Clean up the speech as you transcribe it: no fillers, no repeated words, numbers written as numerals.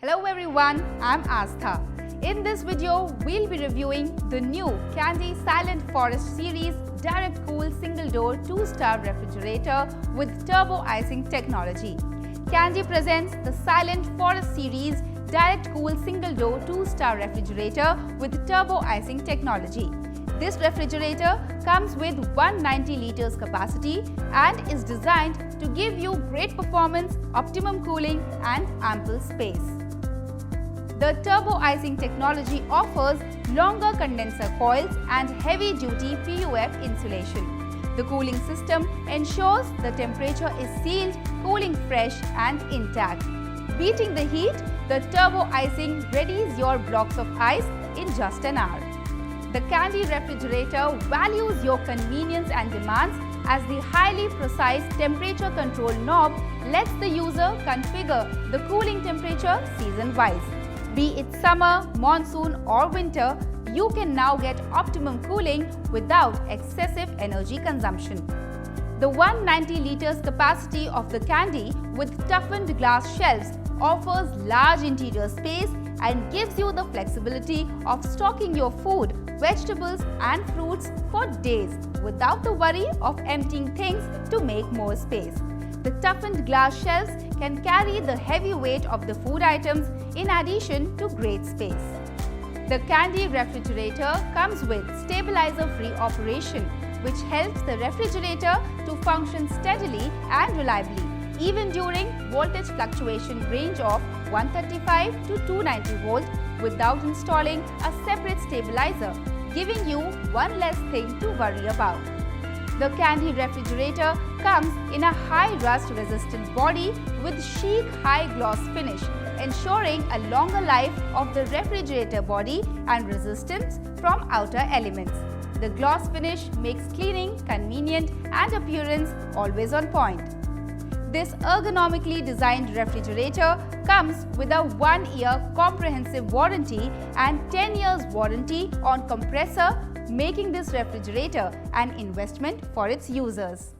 Hello everyone, I'm Astha. In this video, we'll be reviewing the new Candy Silent Forest Series Direct Cool Single Door 2-Star Refrigerator with Turbo Icing Technology. Candy presents the Silent Forest Series Direct Cool Single Door 2-Star Refrigerator with Turbo Icing Technology. This refrigerator comes with 190 liters capacity and is designed to give you great performance, optimum cooling and ample space. The Turbo Icing technology offers longer condenser coils and heavy-duty PUF insulation. The cooling system ensures the temperature is sealed, cooling fresh and intact. Beating the heat, the Turbo Icing readies your blocks of ice in just an hour. The Candy refrigerator values your convenience and demands, as the highly precise temperature control knob lets the user configure the cooling temperature season-wise. Be it summer, monsoon or winter, you can now get optimum cooling without excessive energy consumption. The 190 liters capacity of the Candy with toughened glass shelves offers large interior space and gives you the flexibility of stocking your food, vegetables and fruits for days without the worry of emptying things to make more space. The toughened glass shelves can carry the heavy weight of the food items in addition to great space. The Candy refrigerator comes with stabilizer-free operation, which helps the refrigerator to function steadily and reliably, even during voltage fluctuation range of 135 to 290 volt without installing a separate stabilizer, giving you one less thing to worry about. The Candy refrigerator comes in a high rust resistant body with chic high gloss finish, ensuring a longer life of the refrigerator body and resistance from outer elements. The gloss finish makes cleaning convenient and appearance always on point. This ergonomically designed refrigerator comes with a 1-year comprehensive warranty and 10 years warranty on compressor, making this refrigerator an investment for its users.